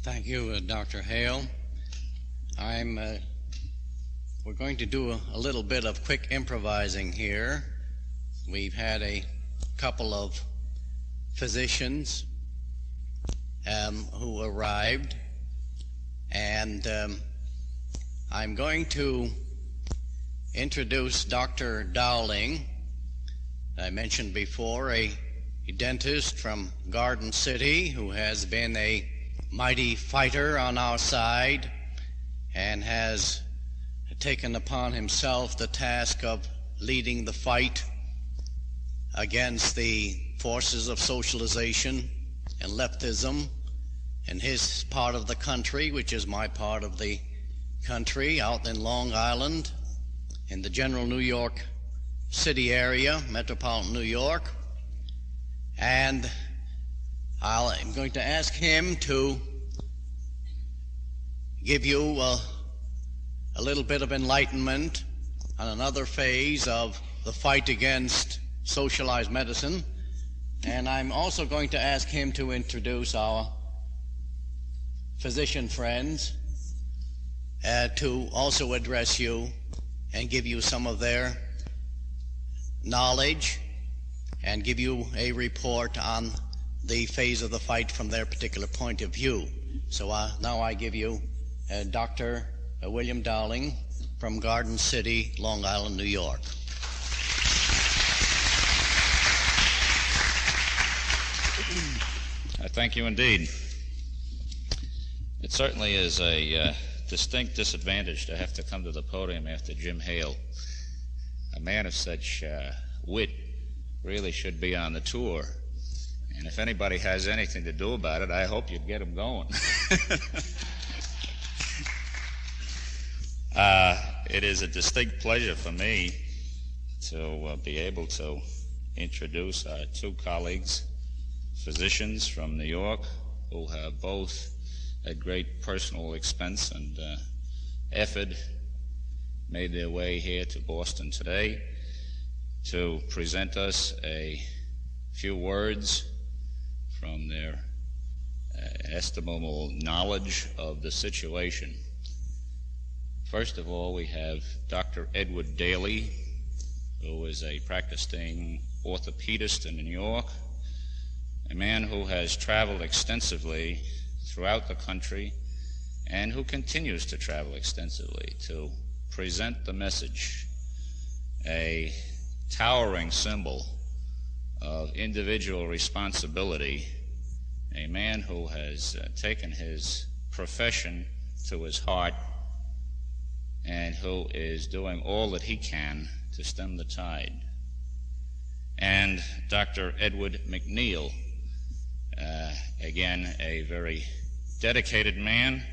Thank you, Dr. Hale. We're going to do a little bit of quick improvising here. We've had a couple of physicians who arrived, and I'm going to introduce Dr. Dowling. I mentioned before, a dentist from Garden City who has been a mighty fighter on our side and has taken upon himself the task of leading the fight against the forces of socialization and leftism in his part of the country, which is my part of the country, out in Long Island, in the general New York City area, metropolitan New York. And I'm going to ask him to give you a little bit of enlightenment on another phase of the fight against socialized medicine. And I'm also going to ask him to introduce our physician friends to also address you and give you some of their knowledge and give you a report on the phase of the fight from their particular point of view. So now I give you Dr. William Dowling from Garden City, Long Island, New York. Thank you indeed. It certainly is a distinct disadvantage to have to come to the podium after Jim Hale. A man of such wit really should be on the tour. And if anybody has anything to do about it, I hope you'd get him going. It is a distinct pleasure for me to be able to introduce our two colleagues, physicians from New York, who have both at great personal expense and effort made their way here to Boston today to present us a few words from their estimable knowledge of the situation. First of all, we have Dr. Edward Daly, who is a practicing orthopedist in New York, a man who has traveled extensively throughout the country and who continues to travel extensively to present the message, a towering symbol of individual responsibility, a man who has taken his profession to his heart and who is doing all that he can to stem the tide. And Dr. Edward McNeil, again, a very dedicated man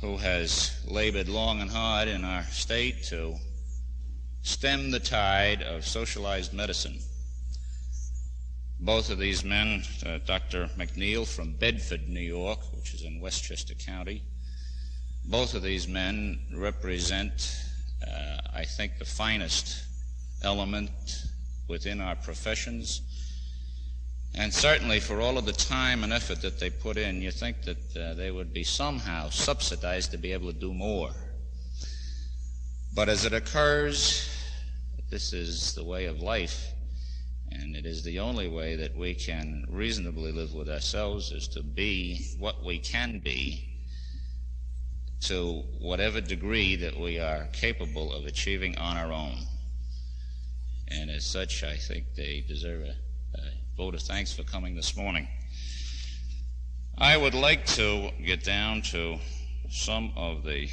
who has labored long and hard in our state to stem the tide of socialized medicine. Both of these men, Dr. McNeil from Bedford, New York, which is in Westchester County, both of these men represent, I think, the finest element within our professions. And certainly for all of the time and effort that they put in, you think that they would be somehow subsidized to be able to do more. But as it occurs, this is the way of life, and it is the only way that we can reasonably live with ourselves, is to be what we can be to whatever degree that we are capable of achieving on our own. And as such, I think they deserve a vote of thanks for coming this morning. I would like to get down to some of the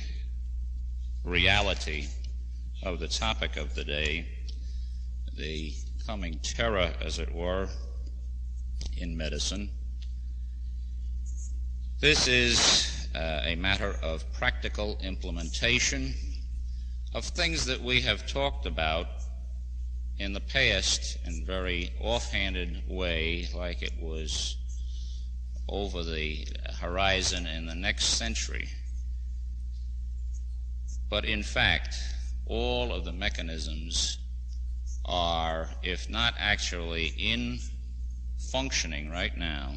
reality of the topic of the day, the coming terror, as it were, in medicine. This is a matter of practical implementation of things that we have talked about in the past in very offhanded way, like it was over the horizon in the next century. But in fact, all of the mechanisms are, if not actually in functioning right now,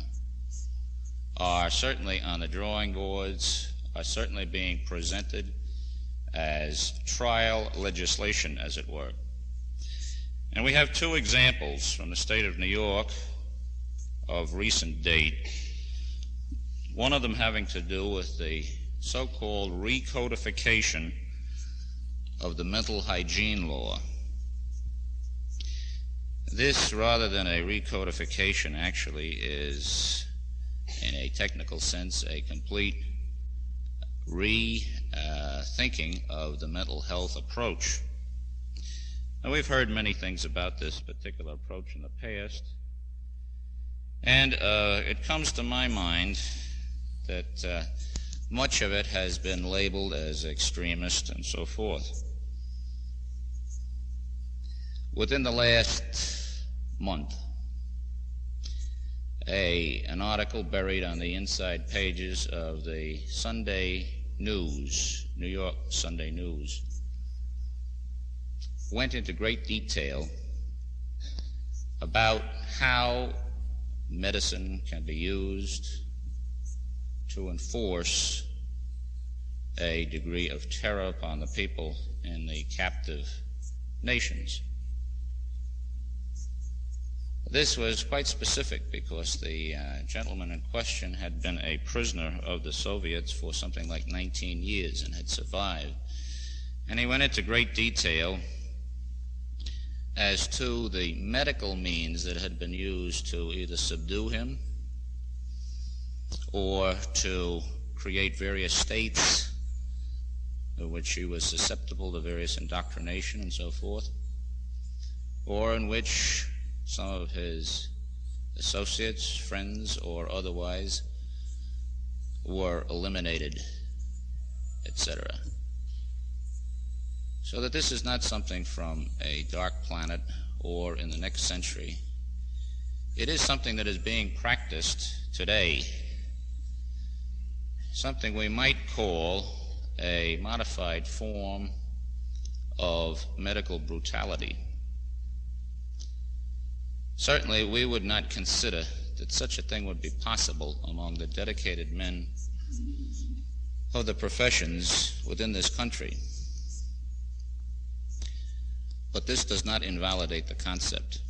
are certainly on the drawing boards, are certainly being presented as trial legislation, as it were. And we have two examples from the state of New York of recent date, one of them having to do with the so-called recodification of the mental hygiene law. This, rather than a recodification, actually is, in a technical sense, a complete rethinking of the mental health approach. Now, we've heard many things about this particular approach in the past, and it comes to my mind that much of it has been labeled as extremist and so forth. Within the last month, an article buried on the inside pages of the Sunday News, New York Sunday News, went into great detail about how medicine can be used to enforce a degree of terror upon the people in the captive nations. This was quite specific because the gentleman in question had been a prisoner of the Soviets for something like 19 years and had survived. And he went into great detail as to the medical means that had been used to either subdue him or to create various states in which he was susceptible to various indoctrination and so forth, or in which some of his associates, friends, or otherwise were eliminated, etc. So that this is not something from a dark planet or in the next century. It is something that is being practiced today, something we might call a modified form of medical brutality. Certainly, we would not consider that such a thing would be possible among the dedicated men of the professions within this country. But this does not invalidate the concept,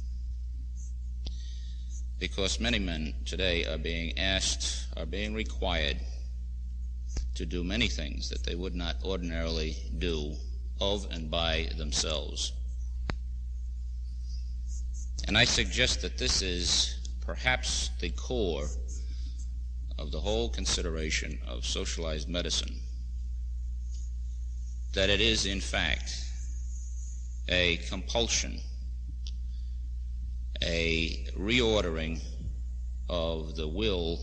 because many men today are being required to do many things that they would not ordinarily do of and by themselves. And I suggest that this is perhaps the core of the whole consideration of socialized medicine, that it is in fact a compulsion, a reordering of the will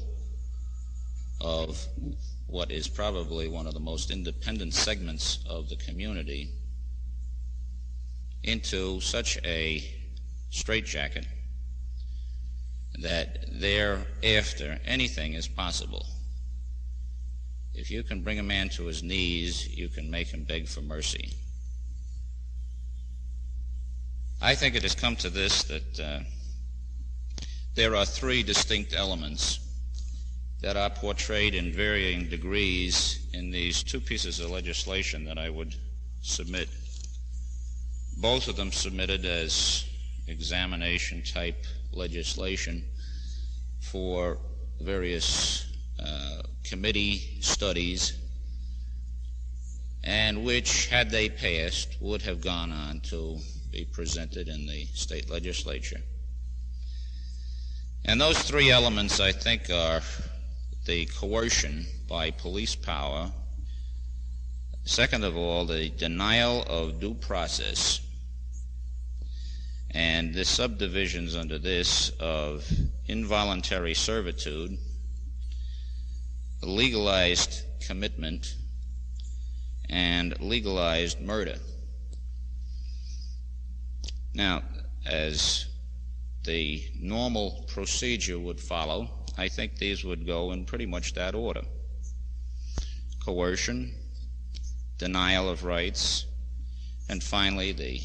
of what is probably one of the most independent segments of the community into such a straitjacket that thereafter anything is possible. If you can bring a man to his knees, you can make him beg for mercy. I think it has come to this that there are three distinct elements that are portrayed in varying degrees in these two pieces of legislation that I would submit. Both of them submitted as examination type legislation for various committee studies, and which, had they passed, would have gone on to be presented in the state legislature. And those three elements, I think, are the coercion by police power, second of all, the denial of due process, and the subdivisions under this of involuntary servitude, legalized commitment, and legalized murder. Now, as the normal procedure would follow, I think these would go in pretty much that order: coercion, denial of rights, and finally the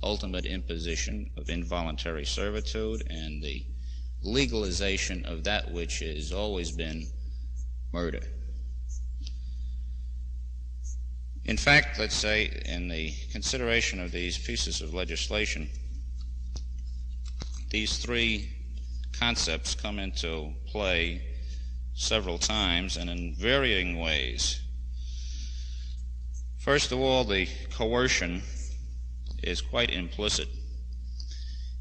ultimate imposition of involuntary servitude and the legalization of that which has always been murder. In fact, let's say in the consideration of these pieces of legislation, these three concepts come into play several times and in varying ways. First of all, the coercion is quite implicit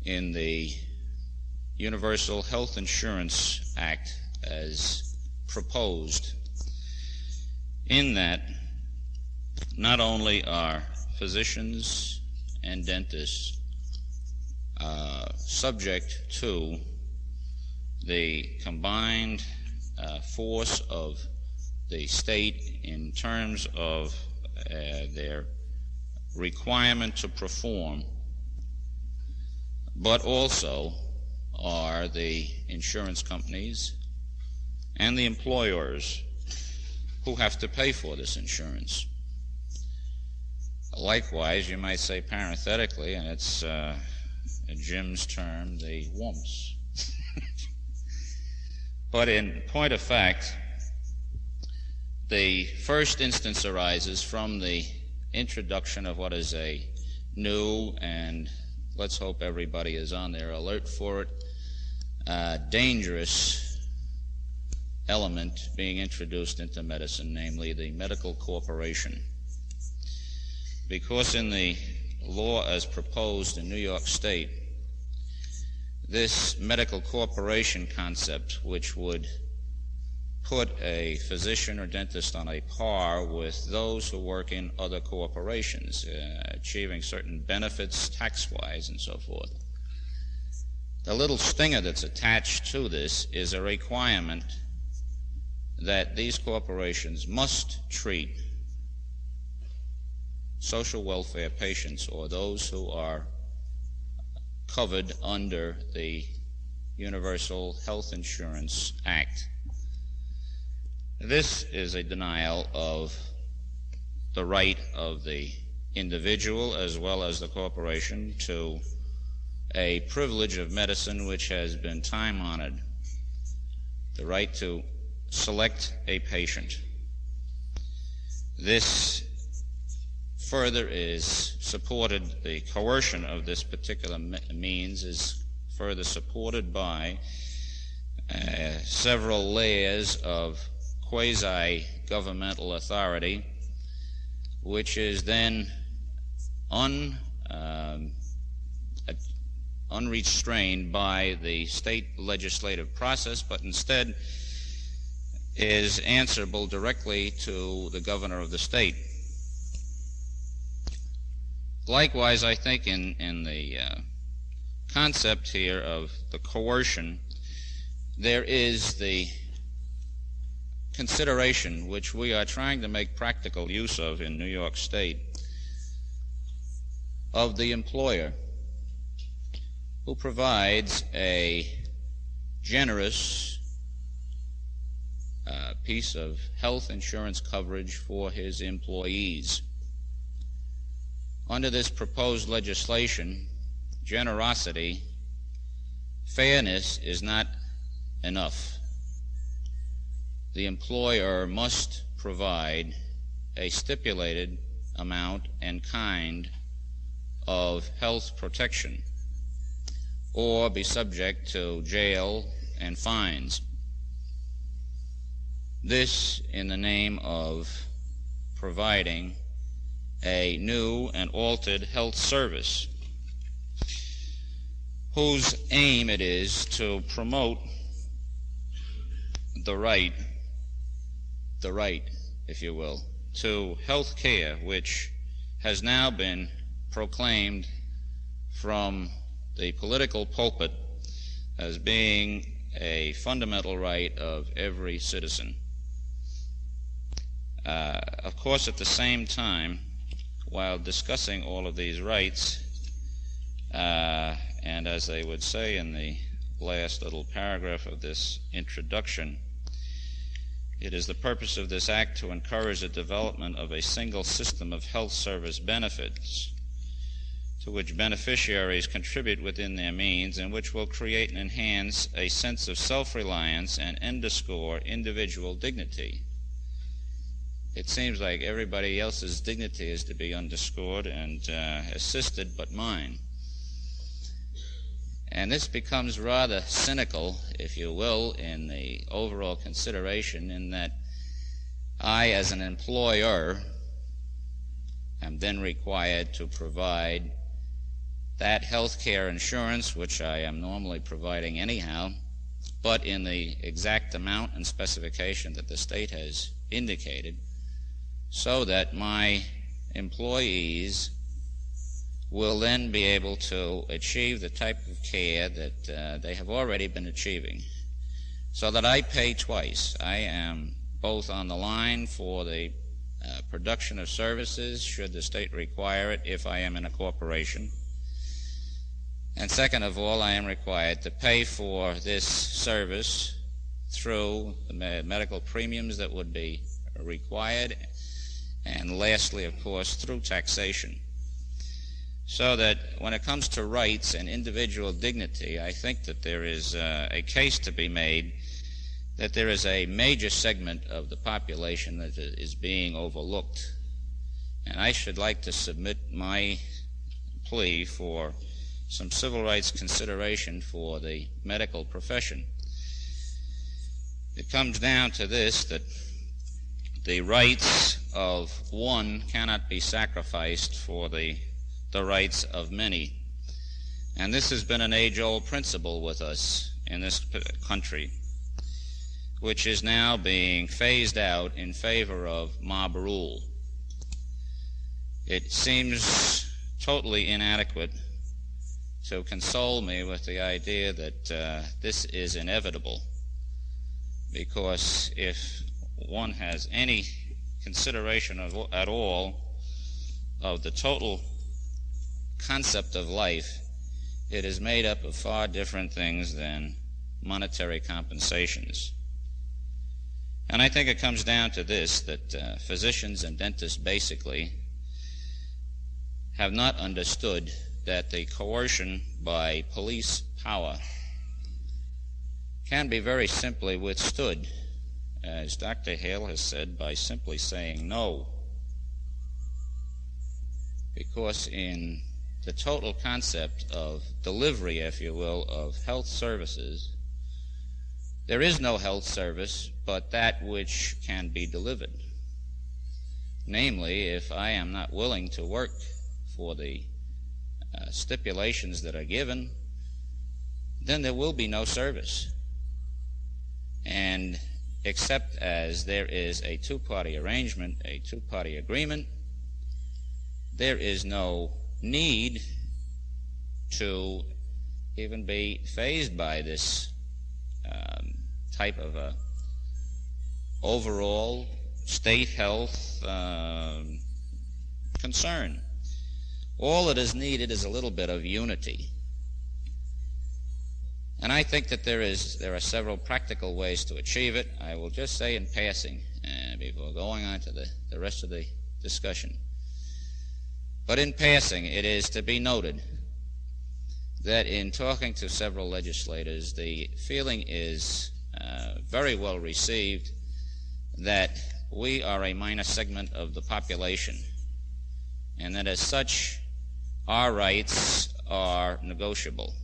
in the Universal Health Insurance Act as proposed, in that not only are physicians and dentists subject to the combined force of the state in terms of their requirement to perform, but also are the insurance companies and the employers who have to pay for this insurance. Likewise, you might say parenthetically, and it's Jim's term, the wumps. But in point of fact, the first instance arises from the introduction of what is a new, and let's hope everybody is on their alert for it, dangerous element being introduced into medicine, namely the medical corporation. Because in the law as proposed in New York State, this medical corporation concept, which would put a physician or dentist on a par with those who work in other corporations, achieving certain benefits tax-wise and so forth. The little stinger that's attached to this is a requirement that these corporations must treat social welfare patients or those who are covered under the Universal Health Insurance Act. This is a denial of the right of the individual as well as the corporation to a privilege of medicine which has been time-honored, the right to select a patient. This further is supported, the coercion of this particular means is further supported by several layers of quasi-governmental authority, which is then unrestrained by the state legislative process, but instead is answerable directly to the governor of the state. Likewise, I think in the concept here of the coercion, there is the consideration which we are trying to make practical use of in New York State of the employer who provides a generous piece of health insurance coverage for his employees. Under this proposed legislation, generosity, fairness is not enough. The employer must provide a stipulated amount and kind of health protection or be subject to jail and fines. This in the name of providing a new and altered health service whose aim it is to promote the right, if you will, to health care, which has now been proclaimed from the political pulpit as being a fundamental right of every citizen. Of course, at the same time, while discussing all of these rights, and as they would say in the last little paragraph of this introduction, it is the purpose of this act to encourage the development of a single system of health service benefits to which beneficiaries contribute within their means, and which will create and enhance a sense of self-reliance and underscore individual dignity. It seems like everybody else's dignity is to be underscored and assisted but mine. And this becomes rather cynical, if you will, in the overall consideration, in that I, as an employer, am then required to provide that health care insurance, which I am normally providing anyhow, but in the exact amount and specification that the state has indicated, so that my employees will then be able to achieve the type of care that they have already been achieving, so that I pay twice. I am both on the line for the production of services, should the state require it, if I am in a corporation. And second of all, I am required to pay for this service through the medical premiums that would be required, and lastly, of course, through taxation. So that when it comes to rights and individual dignity, I think that there is a case to be made that there is a major segment of the population that is being overlooked. And I should like to submit my plea for some civil rights consideration for the medical profession. It comes down to this, that the rights of one cannot be sacrificed for the rights of many. And this has been an age-old principle with us in this country, which is now being phased out in favor of mob rule. It seems totally inadequate to console me with the idea that this is inevitable, because if one has any consideration at all of the total concept of life, it is made up of far different things than monetary compensations. And I think it comes down to this, that physicians and dentists basically have not understood that the coercion by police power can be very simply withstood, as Dr. Hale has said, by simply saying no. Because in the total concept of delivery, if you will, of health services, there is no health service but that which can be delivered. Namely, if I am not willing to work for the stipulations that are given, then there will be no service. And except as there is a two-party arrangement, a two-party agreement, there is no need to even be fazed by this type of a overall state health concern. All that is needed is a little bit of unity. And I think that there are several practical ways to achieve it. I will just say in passing, before going on to the rest of the discussion. But in passing, it is to be noted that in talking to several legislators, the feeling is very well received that we are a minor segment of the population, and that as such, our rights are negotiable.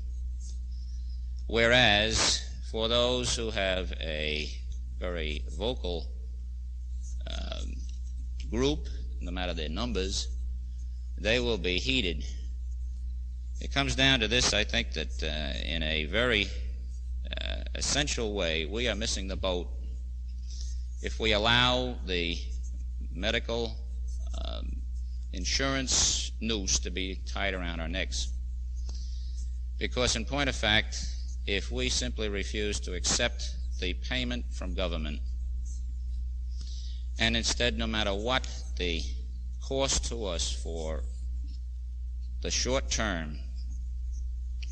Whereas for those who have a very vocal group, no matter their numbers, they will be heeded. It comes down to this, I think, that in a very essential way, we are missing the boat if we allow the medical insurance noose to be tied around our necks. Because in point of fact, if we simply refuse to accept the payment from government, and instead, no matter what the cost to us for the short term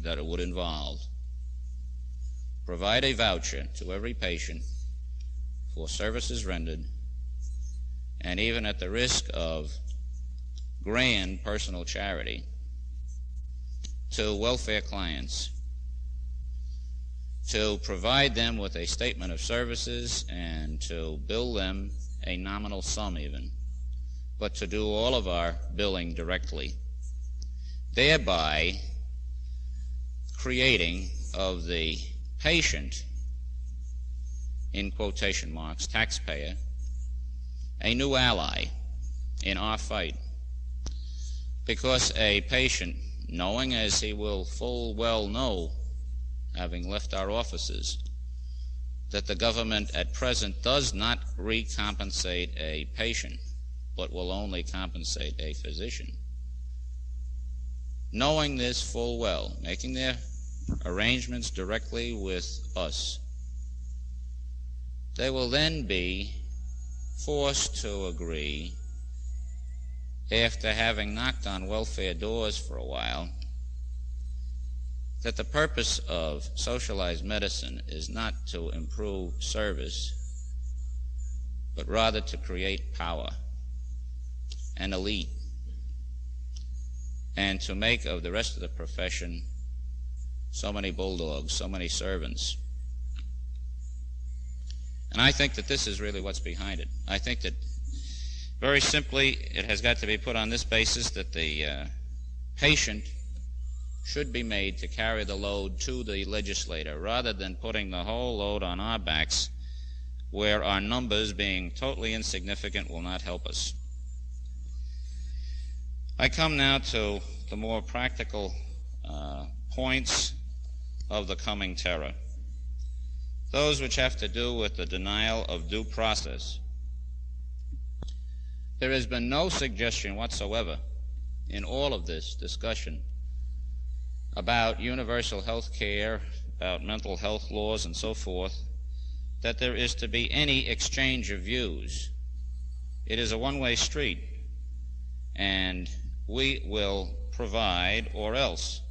that it would involve, provide a voucher to every patient for services rendered, and even at the risk of grand personal charity, to welfare clients, to provide them with a statement of services and to bill them a nominal sum even, but to do all of our billing directly, thereby creating of the patient, in quotation marks, taxpayer, a new ally in our fight. Because a patient, knowing as he will full well know, having left our offices, that the government at present does not recompensate a patient, but will only compensate a physician. Knowing this full well, making their arrangements directly with us, they will then be forced to agree, after having knocked on welfare doors for a while, that the purpose of socialized medicine is not to improve service, but rather to create power and elite, and to make of the rest of the profession so many bulldogs, so many servants. And I think that this is really what's behind it. I think that very simply it has got to be put on this basis that the patient should be made to carry the load to the legislator rather than putting the whole load on our backs, where our numbers, being totally insignificant, will not help us. I come now to the more practical points of the coming terror, those which have to do with the denial of due process. There has been no suggestion whatsoever in all of this discussion about universal health care, about mental health laws and so forth, that there is to be any exchange of views. It is a one-way street, and we will provide or else.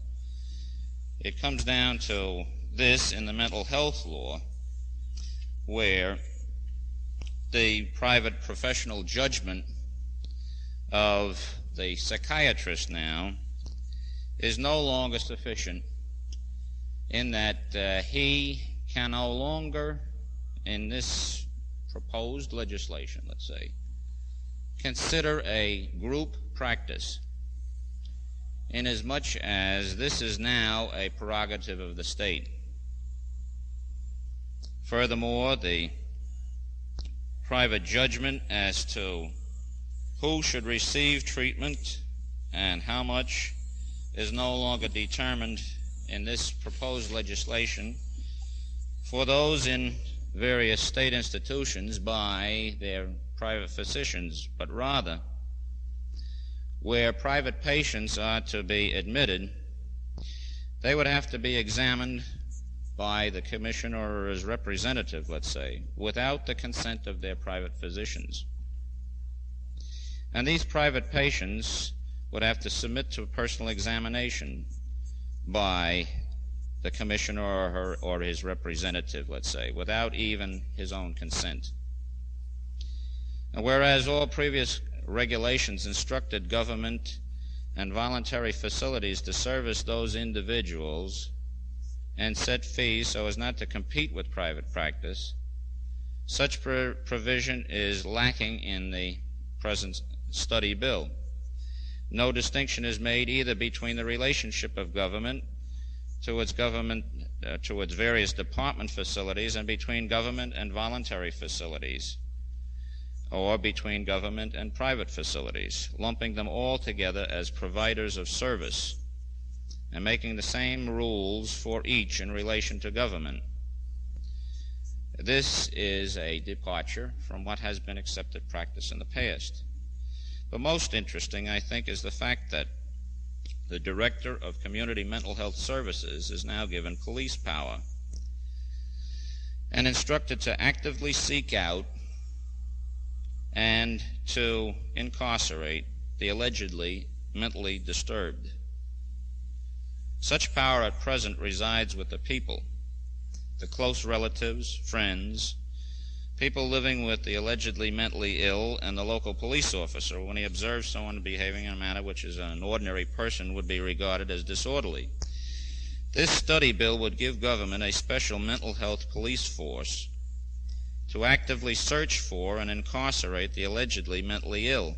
It comes down to this in the mental health law, where the private professional judgment of the psychiatrist now is no longer sufficient, in that he can no longer, in this proposed legislation, let's say, consider a group practice, inasmuch as this is now a prerogative of the state. Furthermore, the private judgment as to who should receive treatment and how much is no longer determined in this proposed legislation for those in various state institutions by their private physicians, but rather where private patients are to be admitted, they would have to be examined by the commissioner or his representative, let's say, without the consent of their private physicians. And these private patients would have to submit to a personal examination by the commissioner or his representative, let's say, without even his own consent. And whereas all previous regulations instructed government and voluntary facilities to service those individuals and set fees so as not to compete with private practice, such provision is lacking in the present study bill. No distinction is made either between the relationship of government to its various department facilities and between government and voluntary facilities, or between government and private facilities, lumping them all together as providers of service and making the same rules for each in relation to government. This is a departure from what has been accepted practice in the past. But most interesting, I think, is the fact that the Director of Community Mental Health Services is now given police power and instructed to actively seek out and to incarcerate the allegedly mentally disturbed. Such power at present resides with the people, the close relatives, friends, people living with the allegedly mentally ill, and the local police officer when he observes someone behaving in a manner which as an ordinary person would be regarded as disorderly. This study bill would give government a special mental health police force to actively search for and incarcerate the allegedly mentally ill.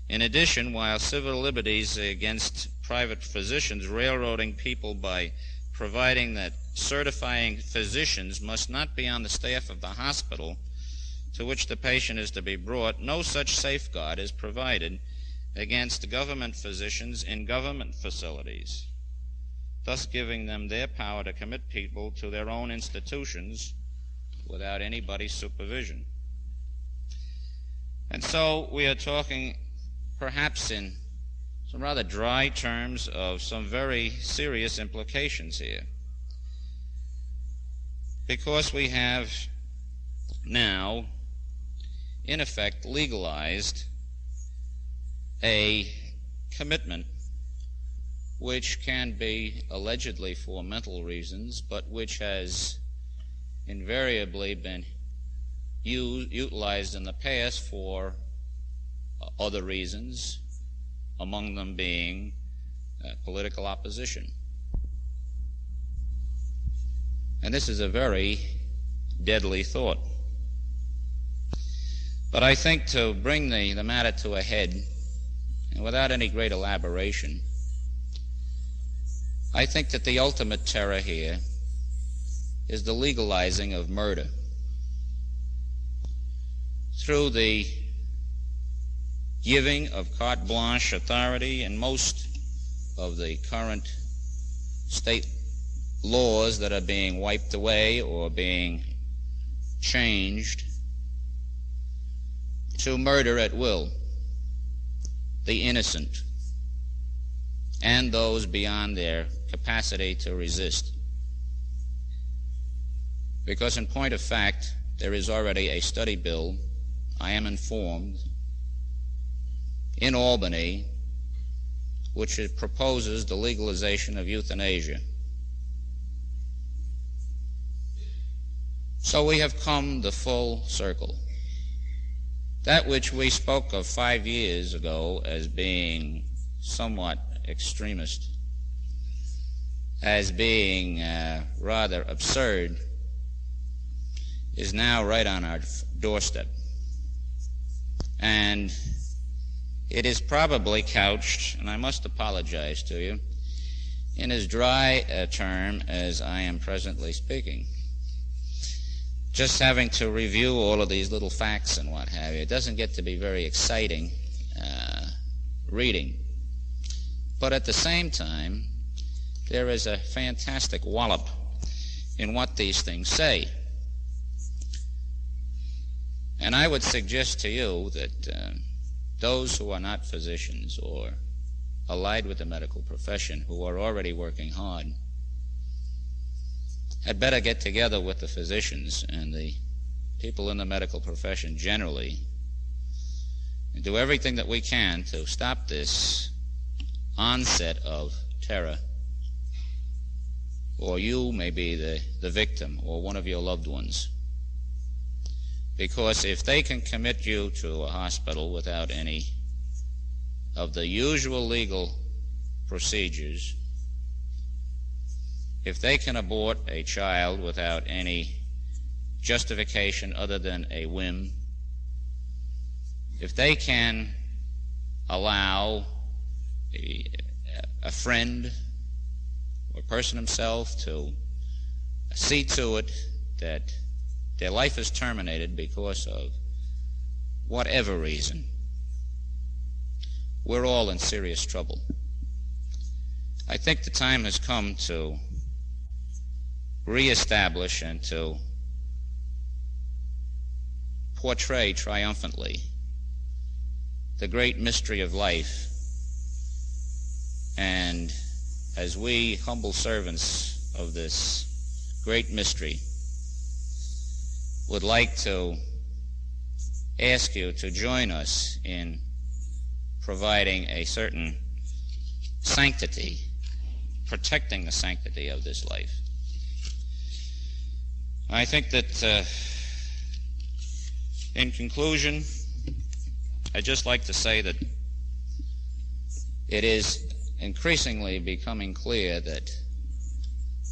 In addition, while civil liberties against private physicians railroading people by providing that certifying physicians must not be on the staff of the hospital to which the patient is to be brought, no such safeguard is provided against government physicians in government facilities, thus giving them their power to commit people to their own institutions without anybody's supervision. And so we are talking, perhaps in some rather dry terms, of some very serious implications here. Because we have now, in effect, legalized a commitment which can be allegedly for mental reasons, but which has invariably been utilized in the past for other reasons, among them being political opposition. And this is a very deadly thought. But I think, to bring the matter to a head, and without any great elaboration, I think that the ultimate terror here is the legalizing of murder through the giving of carte blanche authority in most of the current state laws that are being wiped away or being changed to murder at will the innocent and those beyond their capacity to resist. Because in point of fact, there is already a study bill, I am informed, in Albany, which proposes the legalization of euthanasia. So we have come the full circle. That which we spoke of 5 years ago as being somewhat extremist, as being rather absurd, is now right on our doorstep. And it is probably couched, and I must apologize to you, in as dry a term as I am presently speaking. Just having to review all of these little facts and what have you, it doesn't get to be very exciting reading. But at the same time, there is a fantastic wallop in what these things say. And I would suggest to you that those who are not physicians or allied with the medical profession, who are already working hard, had better get together with the physicians and the people in the medical profession generally and do everything that we can to stop this onset of terror. Or you may be the victim, or one of your loved ones. Because if they can commit you to a hospital without any of the usual legal procedures, if they can abort a child without any justification other than a whim, if they can allow a friend or a person himself to see to it that their life is terminated because of whatever reason, we're all in serious trouble. I think the time has come to reestablish and to portray triumphantly the great mystery of life. And as we humble servants of this great mystery would like to ask you to join us in providing a certain sanctity, protecting the sanctity of this life. I think that In conclusion, I'd just like to say that it is increasingly becoming clear that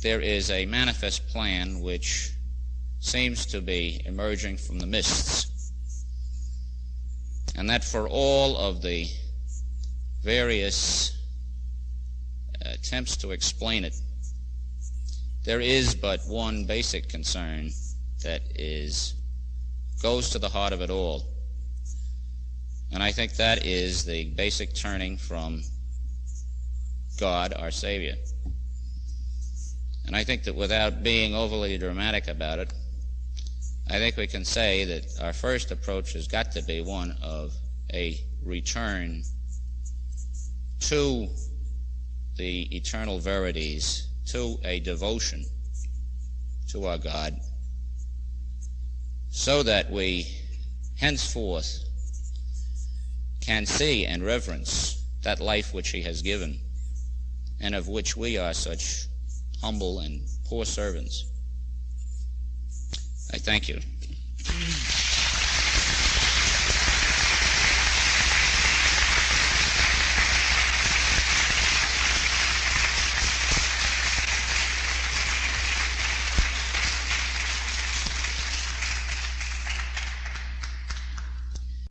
there is a manifest plan which seems to be emerging from the mists, and that for all of the various attempts to explain it, there is but one basic concern that goes to the heart of it all. And I think that is the basic turning from God, our Savior. And I think that without being overly dramatic about it, I think we can say that our first approach has got to be one of a return to the eternal verities, to a devotion to our God, so that we henceforth can see and reverence that life which He has given, and of which we are such humble and poor servants. I thank you.